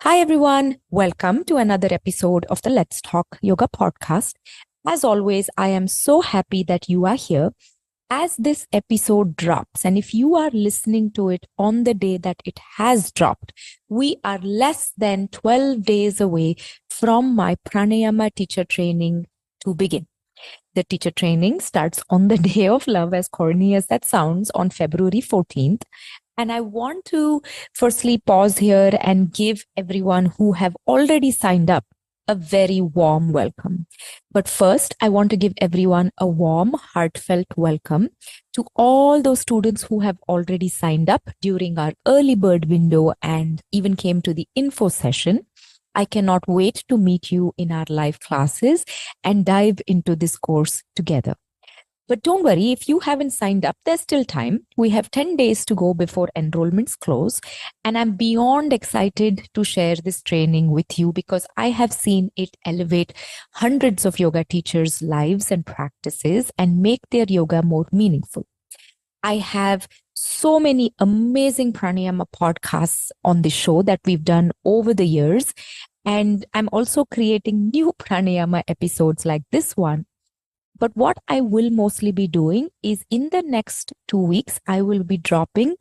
Hi, everyone. Welcome to another episode of the Let's Talk Yoga podcast. As always, I am so happy that you are here as this episode drops. And if you are listening to it on the day that it has dropped, we are less than 12 days away from my pranayama teacher training to begin. The teacher training starts on the day of love, as corny as that sounds, on February 14th. And I want to firstly pause here and give everyone who have already signed up a very warm welcome. But first, I want to give everyone a warm, heartfelt welcome to all those students who have already signed up during our early bird window and even came to the info session. I cannot wait to meet you in our live classes and dive into this course together. But don't worry, if you haven't signed up, there's still time. We have 10 days to go before enrollments close. And I'm beyond excited to share this training with you because I have seen it elevate hundreds of yoga teachers' lives and practices and make their yoga more meaningful. I have so many amazing pranayama podcasts on the show that we've done over the years. And I'm also creating new pranayama episodes like this one. But what I will mostly be doing is in the next 2 weeks, I will be dropping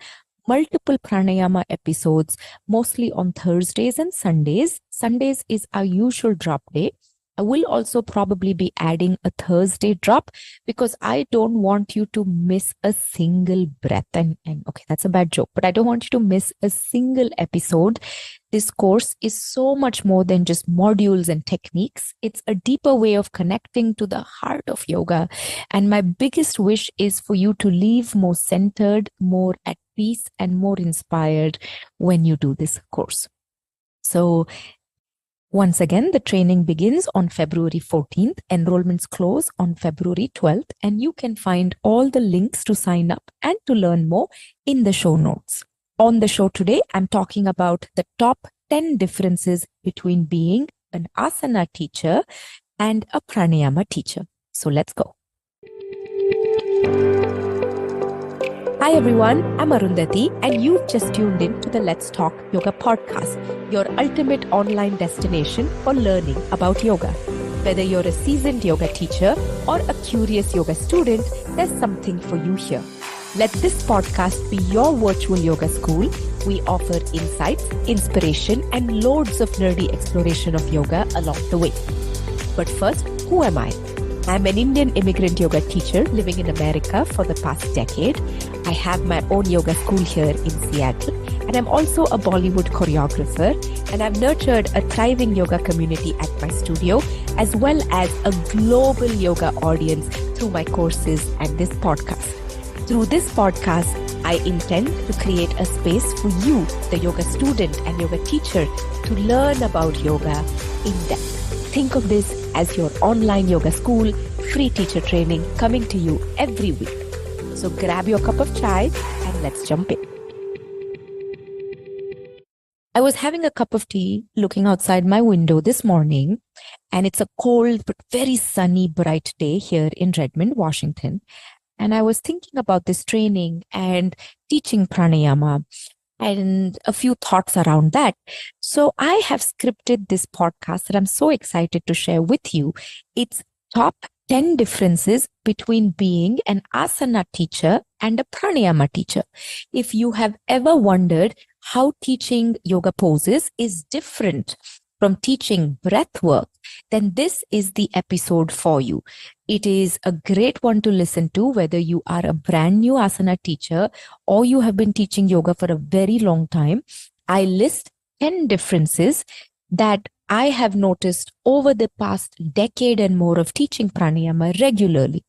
multiple pranayama episodes, mostly on Thursdays and Sundays. Sundays is our usual drop day. I will also probably be adding a Thursday drop because I don't want you to miss a single breath. And okay, that's a bad joke, but I don't want you to miss a single episode. This course is so much more than just modules and techniques. It's a deeper way of connecting to the heart of yoga. And my biggest wish is for you to leave more centered, more at peace, and more inspired when you do this course. So once again, the training begins on February 14th. Enrollments close on February 12th, and you can find all the links to sign up and to learn more in the show notes. On the show today, I'm talking about the top 10 differences between being an asana teacher and a pranayama teacher. So let's go. Hi everyone, I'm Arundhati and you've just tuned in to the Let's Talk Yoga podcast, your ultimate online destination for learning about yoga. Whether you're a seasoned yoga teacher or a curious yoga student, there's something for you here. Let this podcast be your virtual yoga school. We offer insights, inspiration, and loads of nerdy exploration of yoga along the way. But first, who am I? I'm an Indian immigrant yoga teacher living in America for the past decade. I have my own yoga school here in Seattle, and I'm also a Bollywood choreographer, and I've nurtured a thriving yoga community at my studio, as well as a global yoga audience through my courses and this podcast. Through this podcast, I intend to create a space for you, the yoga student and yoga teacher, to learn about yoga in depth. Think of this as your online yoga school, free teacher training coming to you every week. So grab your cup of chai and let's jump in. I was having a cup of tea looking outside my window this morning, and it's a cold but very sunny, bright day here in Redmond, Washington. And I was thinking about this training and teaching pranayama and a few thoughts around that. So I have scripted this podcast that I'm so excited to share with you. It's top 10 differences between being an asana teacher and a pranayama teacher. If you have ever wondered how teaching yoga poses is different from teaching breath work, then this is the episode for you. It is a great one to listen to, whether you are a brand new asana teacher or you have been teaching yoga for a very long time. I list 10 differences that I have noticed over the past decade and more of teaching pranayama regularly.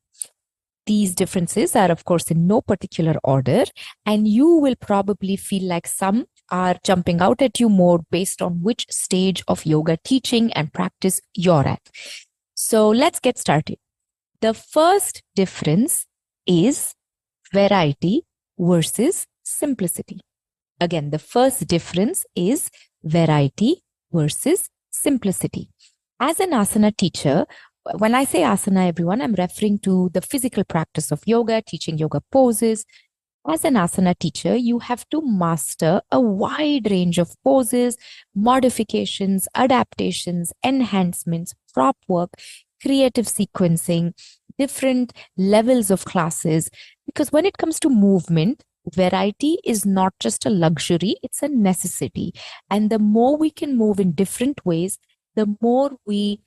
These differences are, of course, in no particular order, and you will probably feel like some are jumping out at you more based on which stage of yoga teaching and practice you're at. So let's get started. The first difference is variety versus simplicity. Again, the first difference is variety versus simplicity. As an asana teacher, when I say asana, everyone, I'm referring to the physical practice of yoga, teaching yoga poses, As an asana teacher, you have to master a wide range of poses, modifications, adaptations, enhancements, prop work, creative sequencing, different levels of classes. Because when it comes to movement, variety is not just a luxury, it's a necessity. And the more we can move in different ways, the more we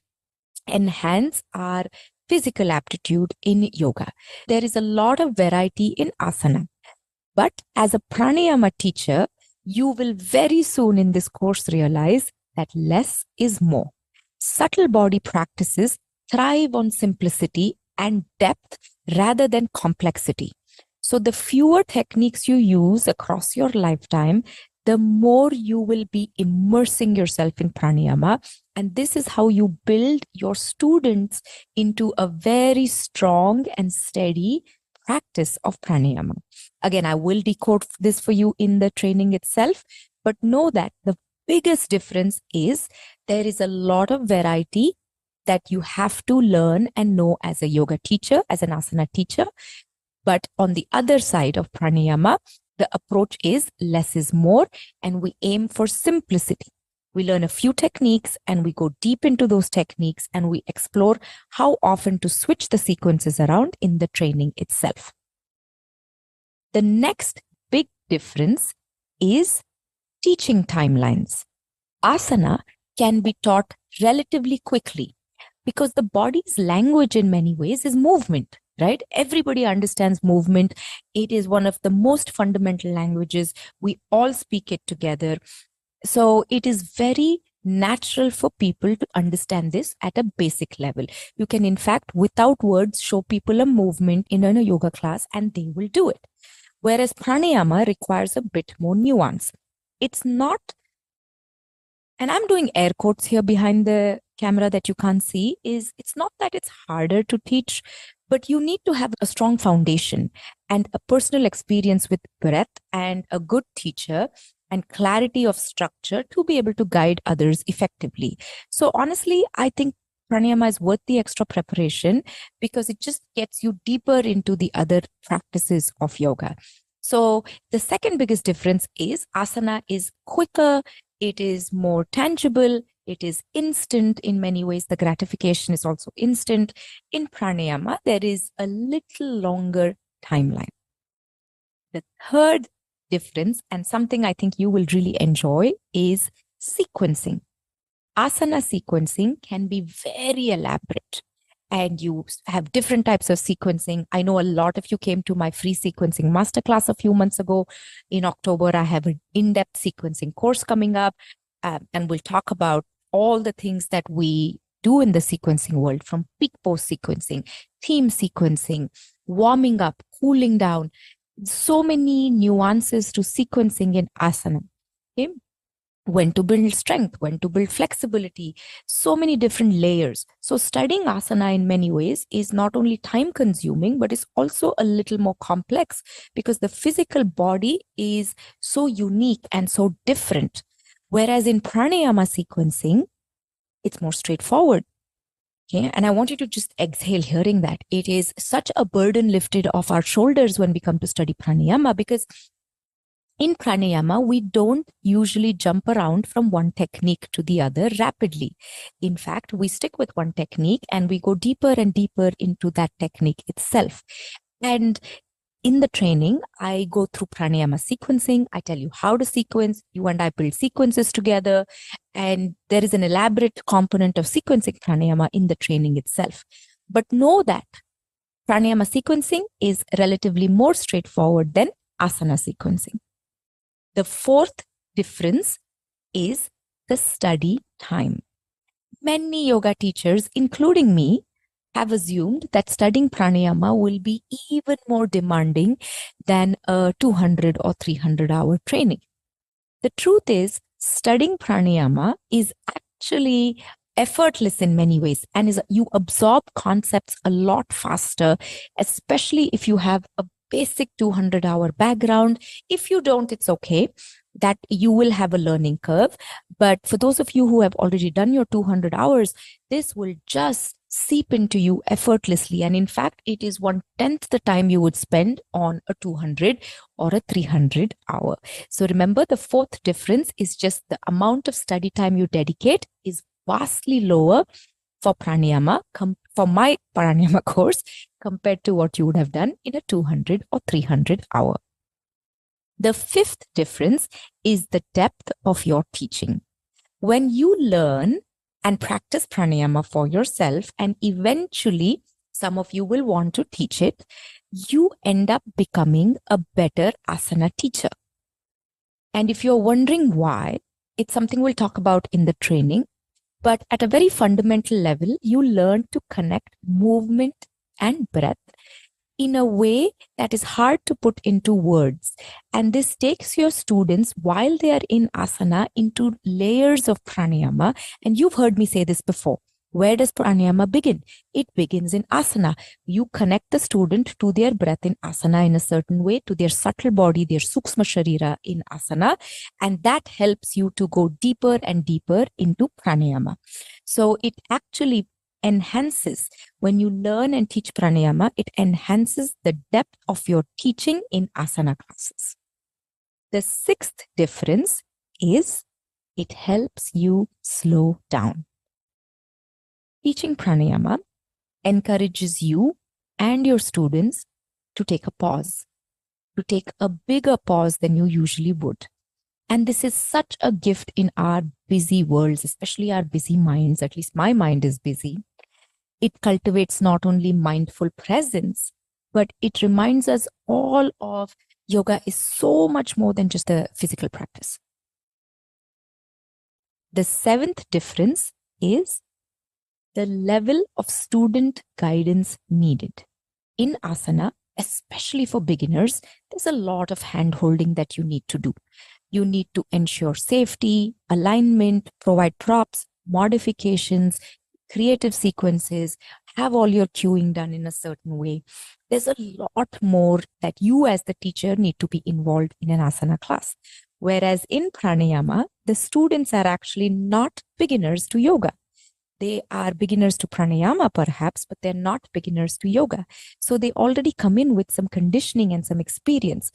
enhance our physical aptitude in yoga. There is a lot of variety in asana. But as a pranayama teacher, you will very soon in this course realize that less is more. Subtle body practices thrive on simplicity and depth rather than complexity. So the fewer techniques you use across your lifetime, the more you will be immersing yourself in pranayama. And this is how you build your students into a very strong and steady practice of pranayama. Again, I will decode this for you in the training itself, but know that the biggest difference is there is a lot of variety that you have to learn and know as a yoga teacher, as an asana teacher. But on the other side of pranayama, the approach is less is more, and we aim for simplicity. We learn a few techniques and we go deep into those techniques and we explore how often to switch the sequences around in the training itself. The next big difference is teaching timelines. Asana can be taught relatively quickly because the body's language in many ways is movement, right? Everybody understands movement. It is one of the most fundamental languages. We all speak it together. So it is very natural for people to understand this at a basic level. You can, in fact, without words, show people a movement in a yoga class and they will do it. Whereas pranayama requires a bit more nuance. It's not, and I'm doing air quotes here behind the camera that you can't see, it's not that it's harder to teach, but you need to have a strong foundation and a personal experience with breath and a good teacher and clarity of structure to be able to guide others effectively. So honestly, I think pranayama is worth the extra preparation because it just gets you deeper into the other practices of yoga. So the second biggest difference is asana is quicker, it is more tangible, it is instant in many ways. The gratification is also instant. In pranayama, there is a little longer timeline. The third difference, and something I think you will really enjoy, is sequencing. Asana sequencing can be very elaborate and you have different types of sequencing. I know a lot of you came to my free sequencing masterclass a few months ago. In October, I have an in-depth sequencing course coming up, and we'll talk about all the things that we do in the sequencing world, from peak post sequencing, theme sequencing, warming up, cooling down. So many nuances to sequencing in asana. Okay? When to build strength, when to build flexibility, so many different layers. So studying asana in many ways is not only time consuming, but it's also a little more complex because the physical body is so unique and so different. Whereas in pranayama sequencing, it's more straightforward. Okay. And I want you to just exhale hearing that. It is such a burden lifted off our shoulders when we come to study pranayama, because in pranayama, we don't usually jump around from one technique to the other rapidly. In fact, we stick with one technique and we go deeper and deeper into that technique itself. And in the training, I go through pranayama sequencing. I tell you how to sequence. You and I build sequences together. And there is an elaborate component of sequencing pranayama in the training itself. But know that pranayama sequencing is relatively more straightforward than asana sequencing. The fourth difference is the study time. Many yoga teachers, including me, have assumed that studying pranayama will be even more demanding than a 200 or 300 hour training. The truth is, studying pranayama is actually effortless in many ways, and you absorb concepts a lot faster, especially if you have a basic 200-hour background. If you don't, it's okay. that you will have a learning curve. But for those of you who have already done your 200 hours, this will just seep into you effortlessly. And in fact, it is 1/10 the time you would spend on a 200 or a 300 hour. So remember, the fourth difference is just the amount of study time you dedicate is vastly lower for pranayama, for my pranayama course, compared to what you would have done in a 200 or 300 hour. The fifth difference is the depth of your teaching. When you learn and practice pranayama for yourself, and eventually some of you will want to teach it, you end up becoming a better asana teacher. And if you're wondering why, it's something we'll talk about in the training. But at a very fundamental level, you learn to connect movement and breath in a way that is hard to put into words. And this takes your students, while they are in asana, into layers of pranayama. And you've heard me say this before. Where does pranayama begin? It begins in asana. You connect the student to their breath in asana in a certain way, to their subtle body, their sukshma sharira in asana. And that helps you to go deeper and deeper into pranayama. So it actually enhances, when you learn and teach pranayama, it enhances the depth of your teaching in asana classes. The sixth difference is it helps you slow down. Teaching pranayama encourages you and your students to take a pause, to take a bigger pause than you usually would. And this is such a gift in our busy worlds, especially our busy minds. At least my mind is busy. It cultivates not only mindful presence, but it reminds us all of yoga is so much more than just a physical practice. The seventh difference is the level of student guidance needed. In asana, especially for beginners, there's a lot of hand-holding that you need to do. You need to ensure safety, alignment, provide props, modifications, creative sequences, have all your cueing done in a certain way. There's a lot more that you as the teacher need to be involved in an asana class. Whereas in pranayama, the students are actually not beginners to yoga. They are beginners to pranayama perhaps, but they're not beginners to yoga. So they already come in with some conditioning and some experience.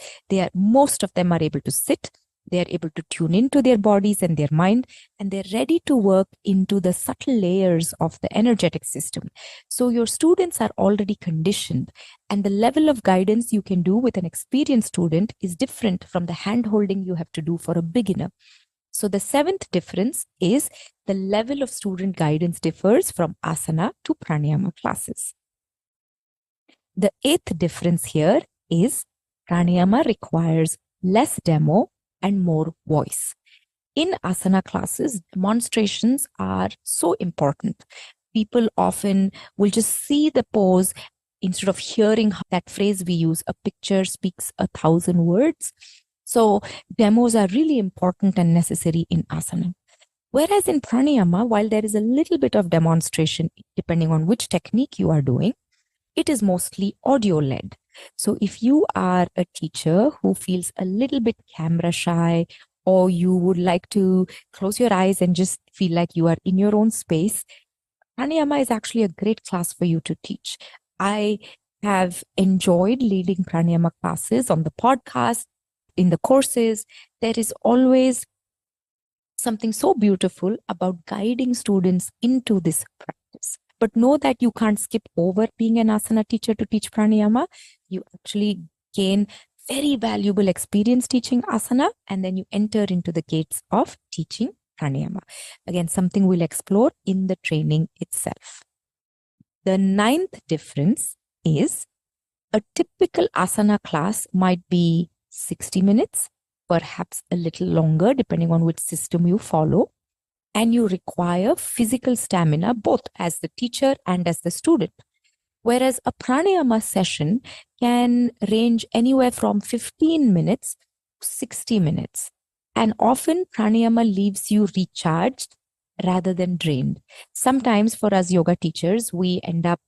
Most of them are able to sit. They are able to tune into their bodies and their mind, and they're ready to work into the subtle layers of the energetic system. So your students are already conditioned, and the level of guidance you can do with an experienced student is different from the hand-holding you have to do for a beginner. So the seventh difference is the level of student guidance differs from asana to pranayama classes. The eighth difference here is pranayama requires less demo and more voice. In asana classes, demonstrations are so important. People often will just see the pose instead of hearing that phrase we use, a picture speaks 1,000 words. So demos are really important and necessary in asana. Whereas in pranayama, while there is a little bit of demonstration, depending on which technique you are doing, it is mostly audio-led. So if you are a teacher who feels a little bit camera shy, or you would like to close your eyes and just feel like you are in your own space, pranayama is actually a great class for you to teach. I have enjoyed leading pranayama classes on the podcast, in the courses. There is always something so beautiful about guiding students into this practice. But know that you can't skip over being an asana teacher to teach pranayama. You actually gain very valuable experience teaching asana, and then you enter into the gates of teaching pranayama. Again, something we'll explore in the training itself. The ninth difference is a typical asana class might be 60 minutes, perhaps a little longer, depending on which system you follow. And you require physical stamina, both as the teacher and as the student. Whereas a pranayama session can range anywhere from 15 minutes to 60 minutes. And often pranayama leaves you recharged rather than drained. Sometimes for us yoga teachers, we end up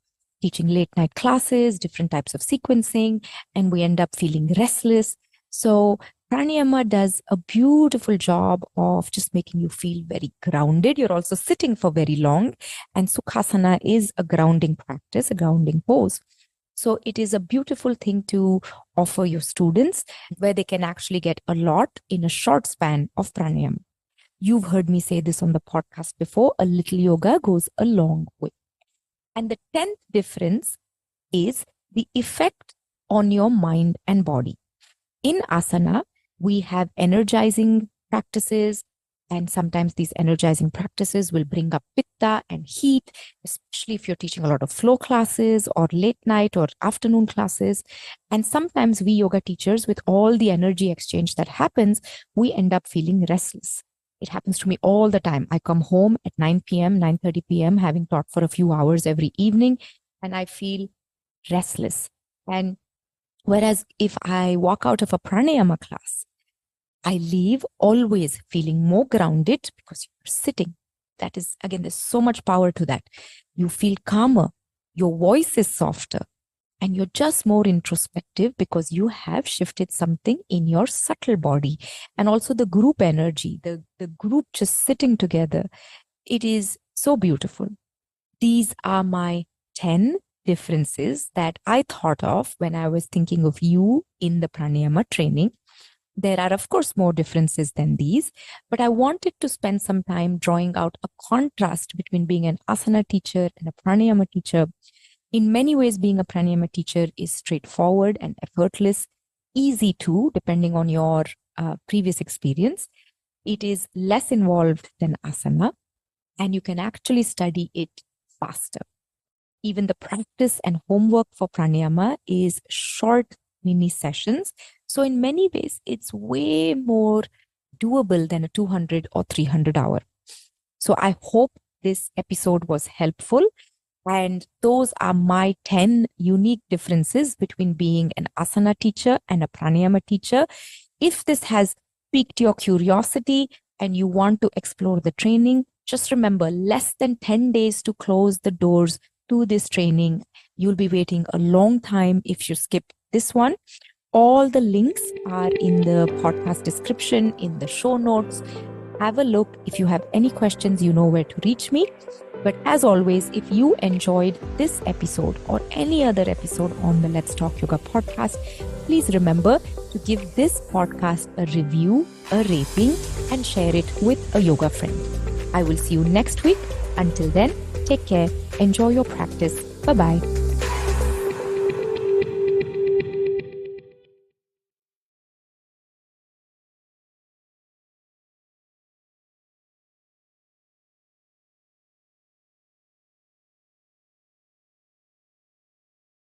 teaching late night classes, different types of sequencing, and we end up feeling restless. So Pranayama does a beautiful job of just making you feel very grounded. You're also sitting for very long, and Sukhasana is a grounding practice, a grounding pose. So it is a beautiful thing to offer your students where they can actually get a lot in a short span of pranayama. You've heard me say this on the podcast before, a little yoga goes a long way. And the 10th difference is the effect on your mind and body. In asana, we have energizing practices, and sometimes these energizing practices will bring up pitta and heat, especially if you're teaching a lot of flow classes or late night or afternoon classes. And sometimes we yoga teachers, with all the energy exchange that happens, we end up feeling restless. It happens to me all the time. I come home at 9 p.m., 9:30 p.m., having taught for a few hours every evening, and I feel restless. And whereas if I walk out of a pranayama class, I leave always feeling more grounded because you're sitting. That is, again, there's so much power to that. You feel calmer, your voice is softer, and you're just more introspective because you have shifted something in your subtle body. And also the group energy, the group just sitting together. It is so beautiful. These are my 10 differences that I thought of when I was thinking of you in the pranayama training. There are, of course, more differences than these, but I wanted to spend some time drawing out a contrast between being an asana teacher and a pranayama teacher. In many ways, being a pranayama teacher is straightforward and effortless, easy too, depending on your previous experience. It is less involved than asana, and you can actually study it faster. Even the practice and homework for pranayama is short mini sessions. So in many ways, it's way more doable than a 200 or 300 hour. So I hope this episode was helpful. And those are my 10 unique differences between being an asana teacher and a pranayama teacher. If this has piqued your curiosity and you want to explore the training, just remember, less than 10 days to close the doors to this training. You'll be waiting a long time if you skip this one. All the links are in the podcast description, in the show notes. Have a look. If you have any questions, you know where to reach me. But as always, if you enjoyed this episode or any other episode on the Let's Talk Yoga podcast, please remember to give this podcast a review, a rating, and share it with a yoga friend. I will see you next week. Until then, take care. Enjoy your practice. Bye-bye.